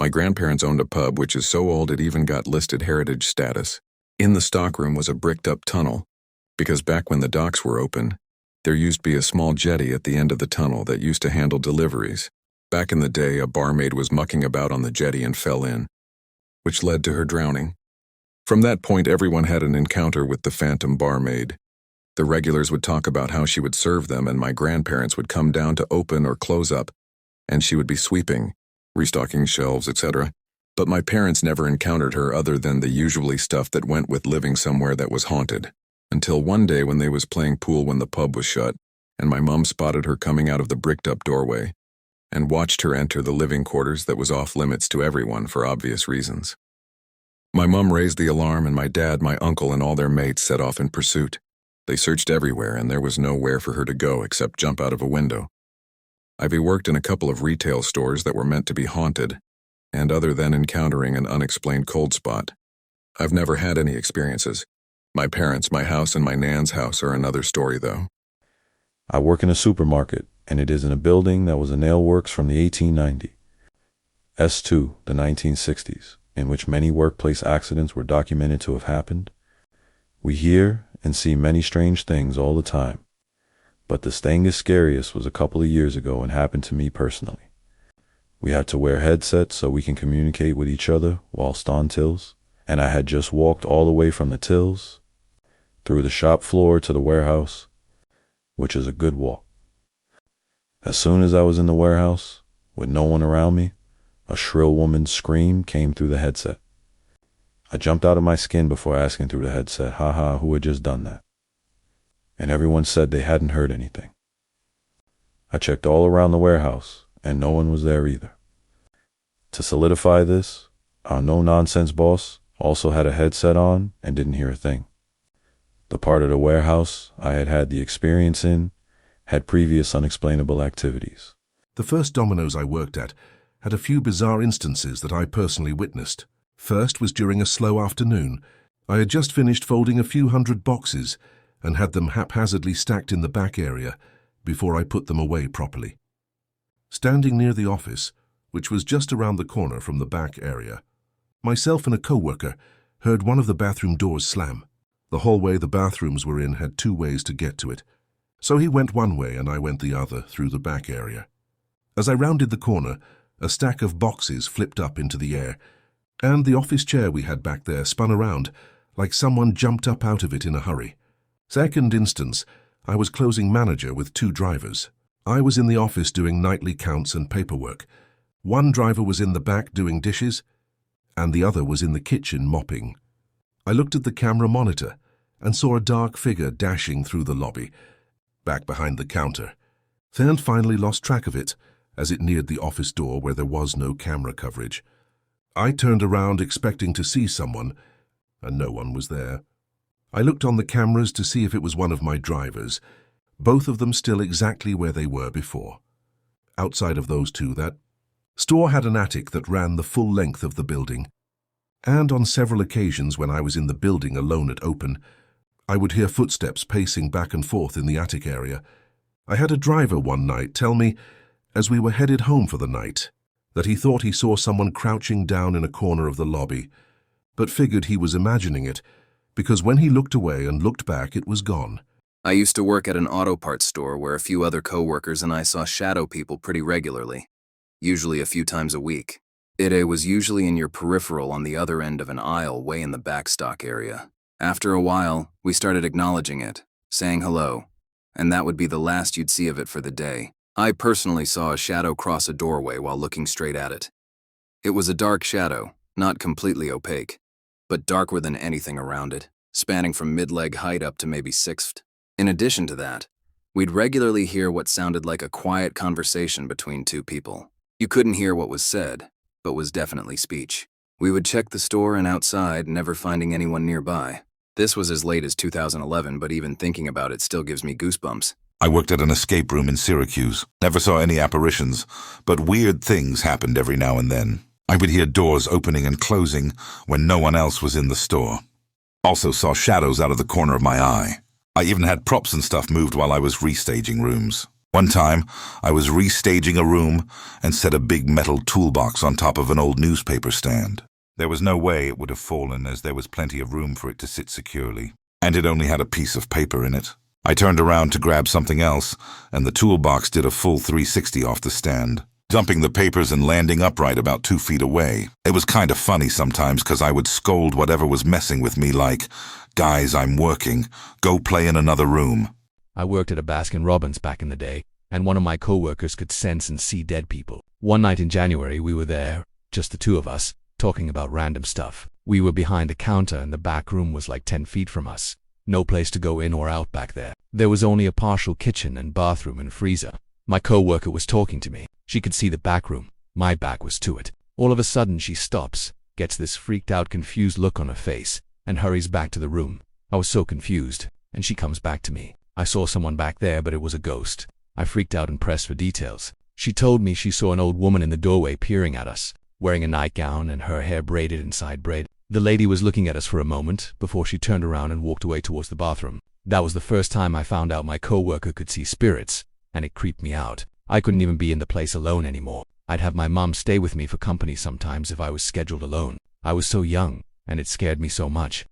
My grandparents owned a pub which is so old it even got listed heritage status. In the stockroom was a bricked-up tunnel, because back when the docks were open, there used to be a small jetty at the end of the tunnel that used to handle deliveries. Back in the day, a barmaid was mucking about on the jetty and fell in, which led to her drowning. From that point, everyone had an encounter with the phantom barmaid. The regulars would talk about how she would serve them, and my grandparents would come down to open or close up, and she would be sweeping, restocking shelves, etc. But my parents never encountered her other than the usually stuff that went with living somewhere that was haunted. Until one day when they was playing pool when the pub was shut, and my mom spotted her coming out of the bricked-up doorway, and watched her enter the living quarters that was off limits to everyone for obvious reasons. My mom raised the alarm, and my dad, my uncle, and all their mates set off in pursuit. They searched everywhere, and there was nowhere for her to go except jump out of a window. I've worked in a couple of retail stores that were meant to be haunted, and other than encountering an unexplained cold spot, I've never had any experiences. My parents, my house, and my nan's house are another story, though. I work in a supermarket, and it is in a building that was a nail works from the 1890s. S2, the 1960s, in which many workplace accidents were documented to have happened. We hear and see many strange things all the time, but the strangest, scariest was a couple of years ago and happened to me personally. We had to wear headsets so we can communicate with each other whilst on tills, and I had just walked all the way from the tills through the shop floor to the warehouse, which is a good walk. As soon as I was in the warehouse, with no one around me, a shrill woman's scream came through the headset. I jumped out of my skin before asking through the headset, haha, who had just done that? And everyone said they hadn't heard anything. I checked all around the warehouse, and no one was there either. To solidify this, our no-nonsense boss also had a headset on and didn't hear a thing. The part of the warehouse I had had the experience in had previous unexplainable activities. The first Domino's I worked at had a few bizarre instances that I personally witnessed. First was during a slow afternoon. I had just finished folding a few hundred boxes and had them haphazardly stacked in the back area before I put them away properly. Standing near the office, which was just around the corner from the back area, myself and a co-worker heard one of the bathroom doors slam. The hallway the bathrooms were in had two ways to get to it, so he went one way and I went the other through the back area. As I rounded the corner, a stack of boxes flipped up into the air, and the office chair we had back there spun around like someone jumped up out of it in a hurry. Second instance, I was closing manager with two drivers. I was in the office doing nightly counts and paperwork. One driver was in the back doing dishes, and the other was in the kitchen mopping. I looked at the camera monitor and saw a dark figure dashing through the lobby, back behind the counter, then finally lost track of it as it neared the office door where there was no camera coverage. I turned around expecting to see someone, and no one was there. I looked on the cameras to see if it was one of my drivers, both of them still exactly where they were before. Outside of those two, that store had an attic that ran the full length of the building, and on several occasions when I was in the building alone at open, I would hear footsteps pacing back and forth in the attic area. I had a driver one night tell me, as we were headed home for the night, that he thought he saw someone crouching down in a corner of the lobby, but figured he was imagining it, because when he looked away and looked back, it was gone. I used to work at an auto parts store where a few other co-workers and I saw shadow people pretty regularly, usually a few times a week. It was usually in your peripheral on the other end of an aisle way in the back stock area. After a while, we started acknowledging it, saying hello, and that would be the last you'd see of it for the day. I personally saw a shadow cross a doorway while looking straight at it. It was a dark shadow, not completely opaque, but darker than anything around it, spanning from mid-leg height up to maybe sixth. In addition to that, we'd regularly hear what sounded like a quiet conversation between two people. You couldn't hear what was said, but was definitely speech. We would check the store and outside, never finding anyone nearby. This was as late as 2011, but even thinking about it still gives me goosebumps. I worked at an escape room in Syracuse. Never saw any apparitions, but weird things happened every now and then. I would hear doors opening and closing when no one else was in the store. Also saw shadows out of the corner of my eye. I even had props and stuff moved while I was restaging rooms. One time, I was restaging a room and set a big metal toolbox on top of an old newspaper stand. There was no way it would have fallen, as there was plenty of room for it to sit securely, and it only had a piece of paper in it. I turned around to grab something else, and the toolbox did a full 360 off the stand, dumping the papers and landing upright about 2 feet away. It was kind of funny sometimes, because I would scold whatever was messing with me like, "Guys, I'm working. Go play in another room." I worked at a Baskin-Robbins back in the day, and one of my co-workers could sense and see dead people. One night in January, we were there, just the two of us, talking about random stuff. We were behind a counter, and the back room was like 10 feet from us. No place to go in or out back there. There was only a partial kitchen and bathroom and freezer. My co-worker was talking to me. She could see the back room. My back was to it. All of a sudden, she stops, gets this freaked out, confused look on her face, and hurries back to the room. I was so confused, and she comes back to me. I saw someone back there, but it was a ghost. I freaked out and pressed for details. She told me she saw an old woman in the doorway peering at us, wearing a nightgown and her hair braided in side braid. The lady was looking at us for a moment before she turned around and walked away towards the bathroom. That was the first time I found out my co-worker could see spirits, and it creeped me out. I couldn't even be in the place alone anymore. I'd have my mom stay with me for company sometimes if I was scheduled alone. I was so young, and it scared me so much.